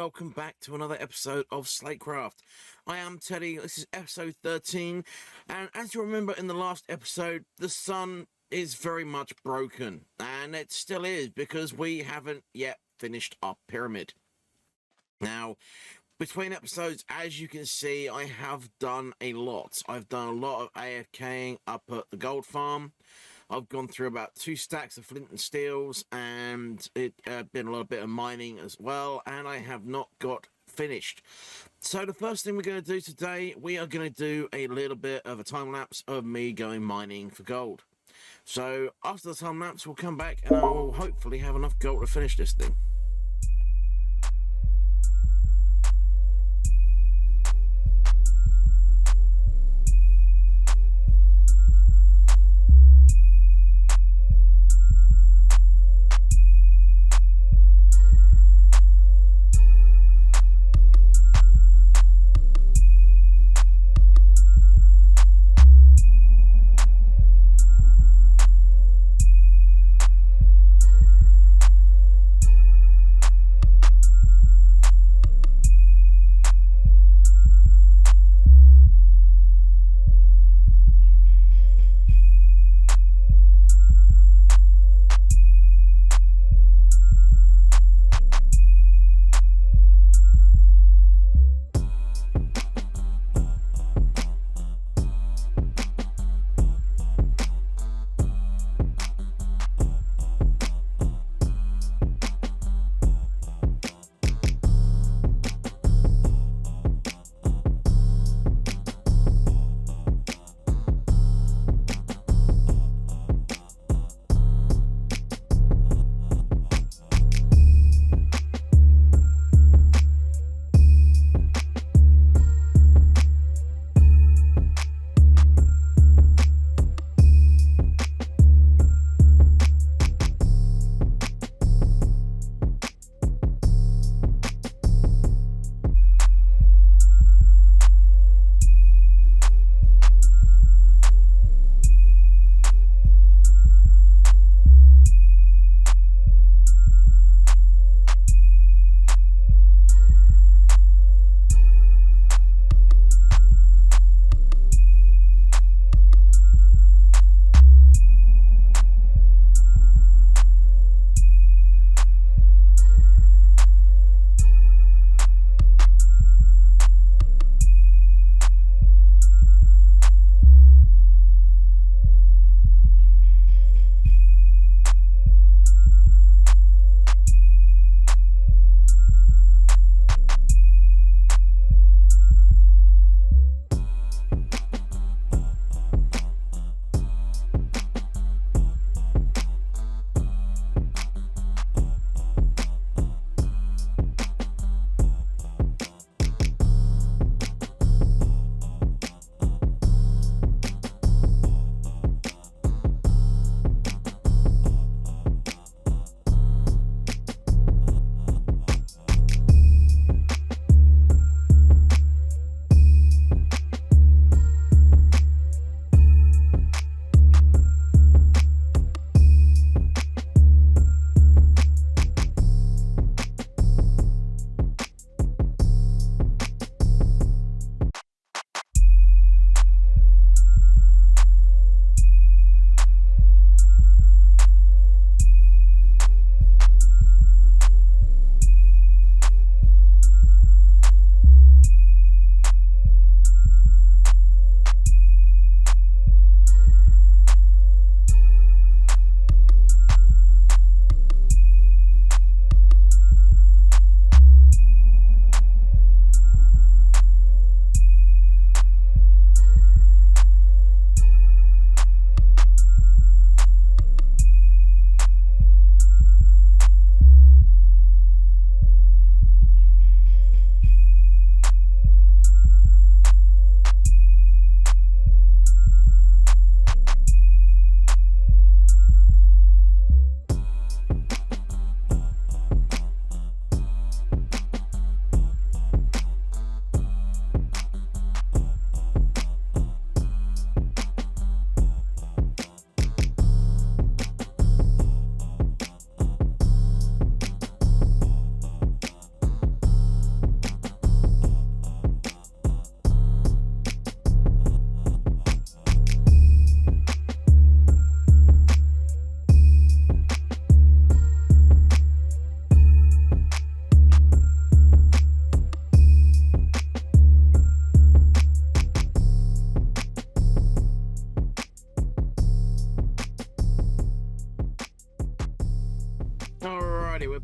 welcome back to another episode of Slatecraft. I am Teddy, this is episode 13, and as you remember in the last episode, the sun is very much broken, and it still is because we haven't yet finished our pyramid. Now, between episodes, as you can see, I have done a lot. I've done a lot of AFKing up at the gold farm. I've gone through about 2 stacks of flint and steels, and it been a little bit of mining as well, and I have not got finished. So the first thing we're going to do today, we are going to do a little bit of a time lapse of me going mining for gold. So after the time lapse, we'll come back and I will hopefully have enough gold to finish this thing.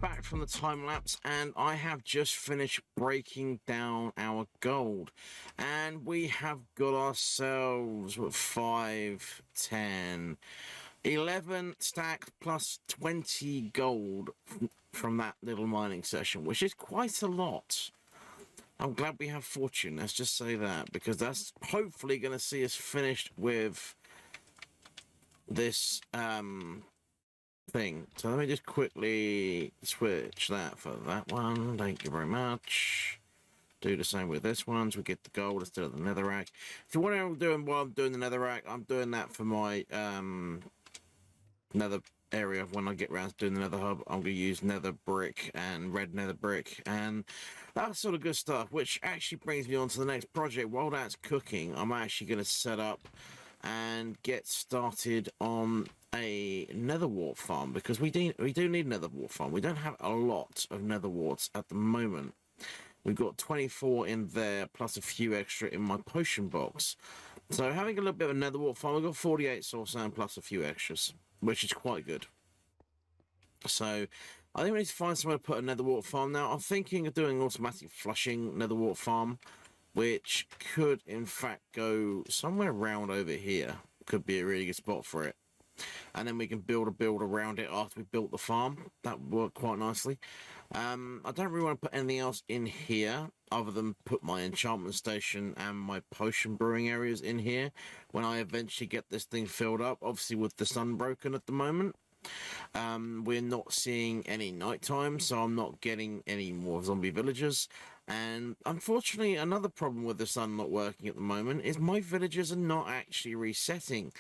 back from the time lapse, and I have just finished breaking down our gold, and we have got ourselves what, 5, 10, 11 stacked plus 20 gold from that little mining session, which is quite a lot. I'm glad we have fortune, let's just say that, because that's hopefully going to see us finished with this thing. So let me just quickly switch that for that one. Thank you very much. Do the same with this one, so we get the gold instead of the netherrack. So what I'm doing while I'm doing the netherrack, I'm doing that for my nether area. When I get around to doing the nether hub, I'm going to use nether brick and red nether brick and that sort of good stuff, which actually brings me on to the next project. While that's cooking, I'm actually going to set up and get started on a nether wart farm, because we do need nether wart farm. We don't have a lot of nether warts at the moment. We've got 24 in there plus a few extra in my potion box, so having a little bit of a nether wart farm. We've got 48 soul sand plus a few extras, which is quite good. So I think we need to find somewhere to put a nether wart farm. Now I'm thinking of doing automatic flushing nether wart farm, which could in fact go somewhere around over here. Could be a really good spot for it, and then we can build around it after we built the farm. That would work quite nicely. I don't really want to put anything else in here other than put my enchantment station and my potion brewing areas in here when I eventually get this thing filled up. Obviously with the sun broken at the moment, we're not seeing any nighttime, so I'm not getting any more zombie villagers. And unfortunately, another problem with the sun not working at the moment is my villagers are not actually resetting.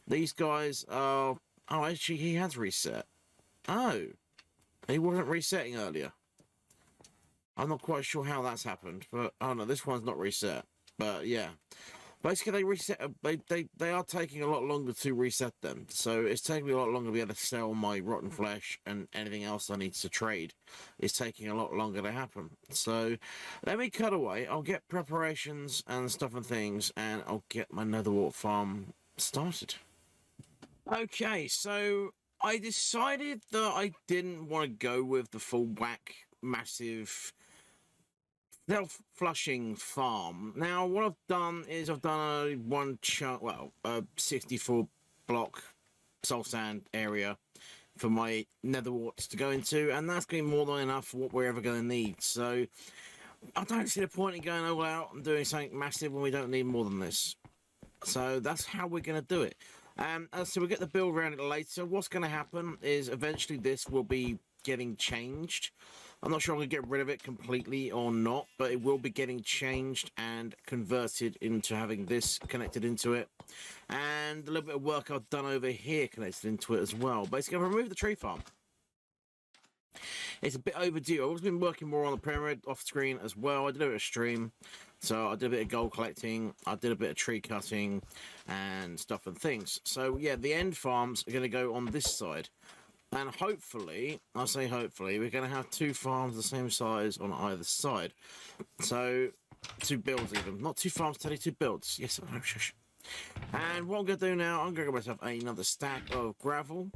These guys are... Oh, actually, he has reset. Oh, he wasn't resetting earlier. I'm not quite sure how that's happened, but... Oh, no, this one's not reset. But, yeah. Basically, they reset... They are taking a lot longer to reset them. So, it's taking me a lot longer to be able to sell my rotten flesh and anything else I need to trade. It's taking a lot longer to happen. So, let me cut away. I'll get preparations and stuff and things, and I'll get my netherwart farm started. Okay, so I decided that I didn't want to go with the full whack massive self-flushing farm. Now what I've done is I've done a one chunk, well, a 64 block soul sand area for my nether warts to go into, and that's going to be more than enough for what we're ever going to need. So I don't see the point in going all out and doing something massive when we don't need more than this. So that's how we're going to do it. So we'll get the build around it later. What's going to happen is eventually this will be getting changed. I'm not sure I'm going to get rid of it completely or not, but it will be getting changed and converted into having this connected into it. And a little bit of work I've done over here connected into it as well. Basically, I've removed the tree farm. It's a bit overdue. I've also been working more on the pyramid off screen as well. I did a stream. So I did a bit of gold collecting, I did a bit of tree cutting and stuff and things. So yeah, the end farms are going to go on this side. And hopefully, I say hopefully, we're going to have 2 farms the same size on either side. So 2 builds even. Not 2 farms, Teddy, 2 builds. Yes, I know, shush. And what I'm going to do now, I'm going to get myself another stack of gravel.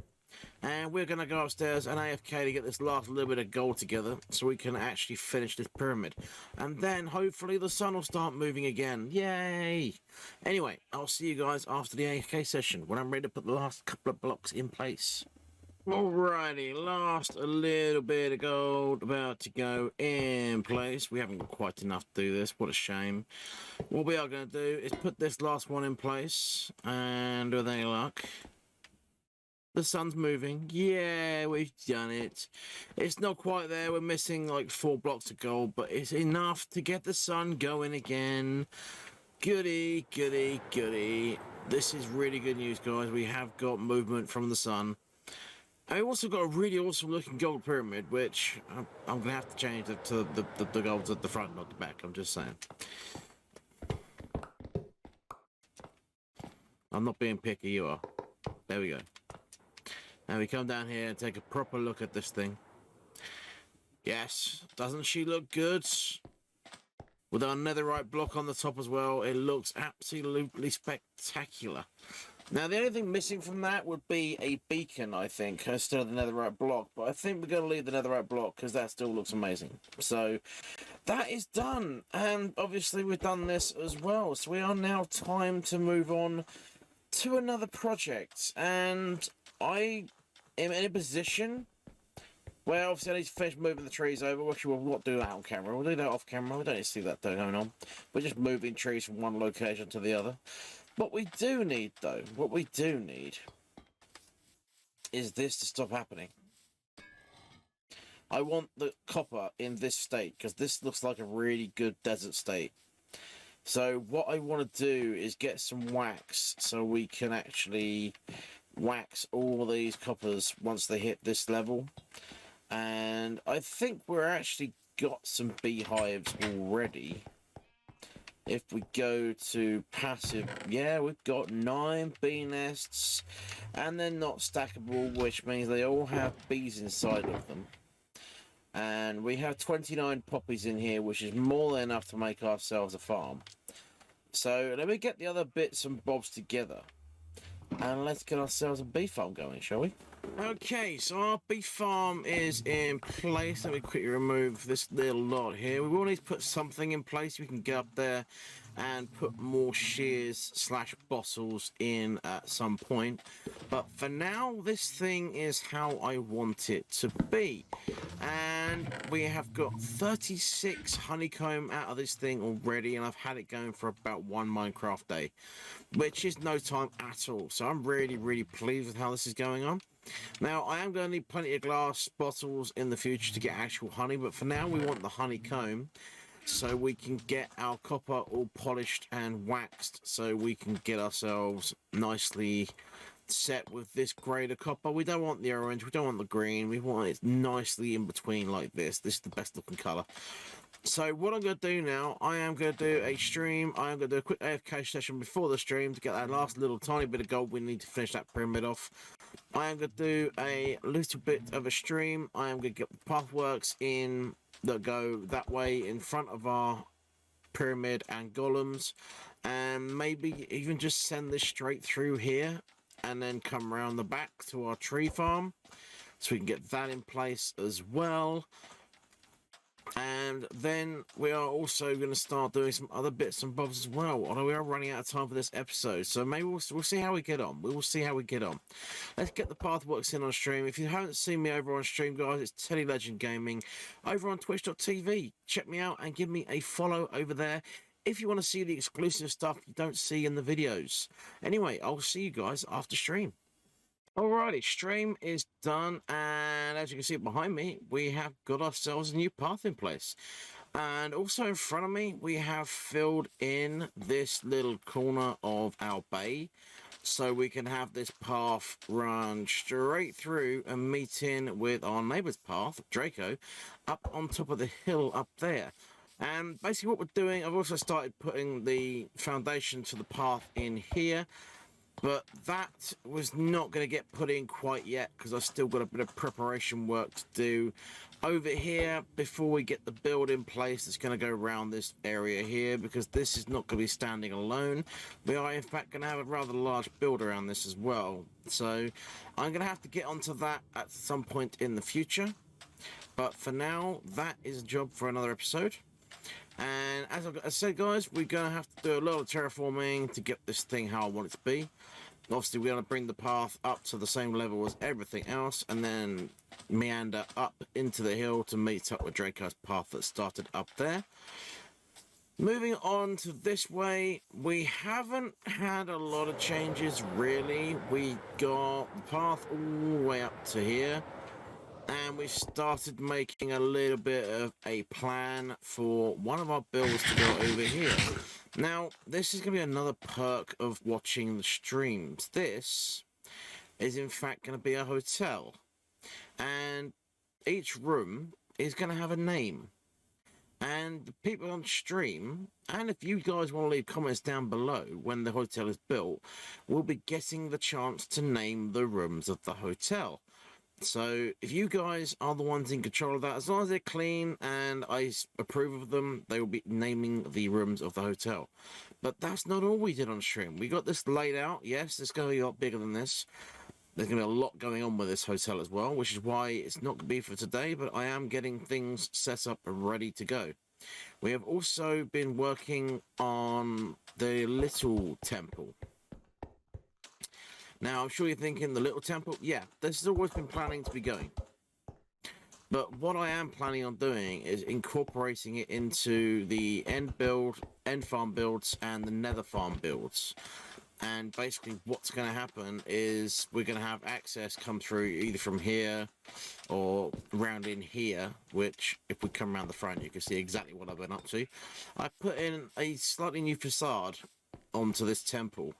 And we're going to go upstairs and AFK to get this last little bit of gold together so we can actually finish this pyramid. And then hopefully the sun will start moving again. Yay! Anyway, I'll see you guys after the AFK session when I'm ready to put the last couple of blocks in place. Alrighty, last a little bit of gold about to go in place. We haven't got quite enough to do this. What a shame. What we are going to do is put this last one in place. And with any luck... The sun's moving. Yeah, we've done it. It's not quite there. We're missing like 4 blocks of gold, but it's enough to get the sun going again. Goody, goody, goody. This is really good news, guys. We have got movement from the sun. And we've also got a really awesome looking gold pyramid, which I'm going to have to change it to the gold at the front, not the back. I'm just saying. I'm not being picky, you are. There we go. And we come down here and take a proper look at this thing. Yes, doesn't she look good? With our netherite block on the top as well, it looks absolutely spectacular. Now, the only thing missing from that would be a beacon, I think, instead of the netherite block. But I think we're going to leave the netherite block because that still looks amazing. So, that is done. And obviously, we've done this as well. So, we are now time to move on to another project. And I am in a position where obviously I need to finish moving the trees over. Actually, we'll not do that on camera. We'll do that off camera. We don't need to see that going on. We're just moving trees from one location to the other. What we do need, though, is this to stop happening. I want the copper in this state, because this looks like a really good desert state. So what I want to do is get some wax, so we can actually wax all these coppers once they hit this level. And I think we're actually got some beehives already. If we go to passive, yeah, we've got 9 bee nests, and they're not stackable, which means they all have bees inside of them. And we have 29 poppies in here, which is more than enough to make ourselves a farm. So let me get the other bits and bobs together, and let's get ourselves a bee farm going, shall we? Okay, so our bee farm is in place. Let me quickly remove this little lot here. We will need to put something in place. We can get up there and put more shears / bottles in at some point. But for now, this thing is how I want it to be. And we have got 36 honeycomb out of this thing already, and I've had it going for about 1 Minecraft day, which is no time at all. So I'm really, really pleased with how this is going on. Now, I am going to need plenty of glass bottles in the future to get actual honey, but for now we want the honeycomb so we can get our copper all polished and waxed, so we can get ourselves nicely set with this grade of copper. We don't want the orange, we don't want the green, we want it nicely in between like this. This is the best looking colour. So what I'm going to do now, I am going to do a stream. I am going to do a quick AFK session before the stream to get that last little tiny bit of gold we need to finish that pyramid off. I am going to do a little bit of a stream. I am going to get the pathworks in that go that way in front of our pyramid and golems, and maybe even just send this straight through here and then come around the back to our tree farm so we can get that in place as well. And then we are also going to start doing some other bits and bobs as well, although we are running out of time for this episode, so maybe we'll see how we get on. We will see how we get on. Let's get the pathworks in on stream. If you haven't seen me over on stream, guys, it's Teddy Legend Gaming over on twitch.tv. Check me out and give me a follow over there if you want to see the exclusive stuff you don't see in the videos. Anyway, I'll see you guys after stream. Alrighty, stream is done, and as you can see behind me, we have got ourselves a new path in place. And also in front of me, we have filled in this little corner of our bay, so we can have this path run straight through and meet in with our neighbour's path, Draco, up on top of the hill up there. And basically what we're doing, I've also started putting the foundation to the path in here, but that was not going to get put in quite yet because I've still got a bit of preparation work to do over here before we get the build in place that's going to go around this area here, because this is not going to be standing alone. We are in fact going to have a rather large build around this as well, so I'm going to have to get onto that at some point in the future. But for now, that is a job for another episode. And as I said, guys, we're going to have to do a lot of terraforming to get this thing how I want it to be. Obviously, we're going to bring the path up to the same level as everything else, and then meander up into the hill to meet up with Draco's path that started up there. Moving on to this way, we haven't had a lot of changes, really. We got the path all the way up to here. And we started making a little bit of a plan for one of our builds to go over here. Now, this is going to be another perk of watching the streams. This is in fact going to be a hotel. And each room is going to have a name. And the people on stream, and if you guys want to leave comments down below when the hotel is built, will be getting the chance to name the rooms of the hotel. So if you guys are the ones in control of that, as long as they're clean and I approve of them, they will be naming the rooms of the hotel. But that's not all we did on stream. We got this laid out. Yes, it's going to be a lot bigger than this. There's going to be a lot going on with this hotel as well, which is why it's not going to be for today, but I am getting things set up and ready to go. We have also been working on the little temple. Now, I'm sure you're thinking, the little temple? Yeah, this has always been planning to be going. But what I am planning on doing is incorporating it into the end farm builds, and the nether farm builds. And basically what's going to happen is we're going to have access come through either from here or around in here, which if we come around the front, you can see exactly what I've been up to. I put in a slightly new facade onto this temple,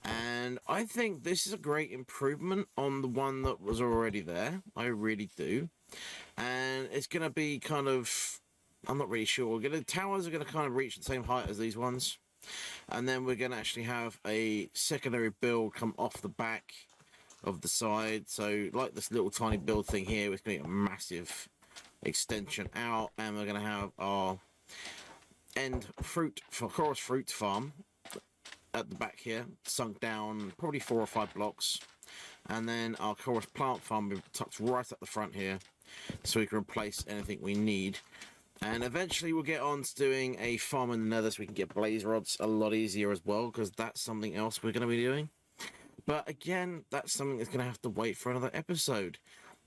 and I think this is a great improvement on the one that was already there. I really do. And it's going to be kind of, I'm not really sure. The towers are going to kind of reach the same height as these ones. And then we're going to actually have a secondary build come off the back of the side. So like this little tiny build thing here, it's going to be a massive extension out. And we're going to have our end chorus fruit farm at the back here, sunk down probably 4 or 5 blocks. And then our chorus plant farm will be tucked right at the front here, so we can replace anything we need. And eventually we'll get on to doing a farm in the nether so we can get blaze rods a lot easier as well, because that's something else we're going to be doing. But again, that's something that's going to have to wait for another episode.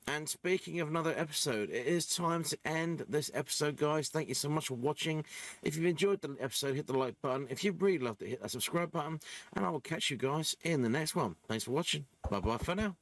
And speaking of another episode, it is time to end this episode, guys. Thank you so much for watching. If you've enjoyed the episode, hit the like button. If you really loved it, hit that subscribe button. And I will catch you guys in the next one. Thanks for watching. Bye-bye for now.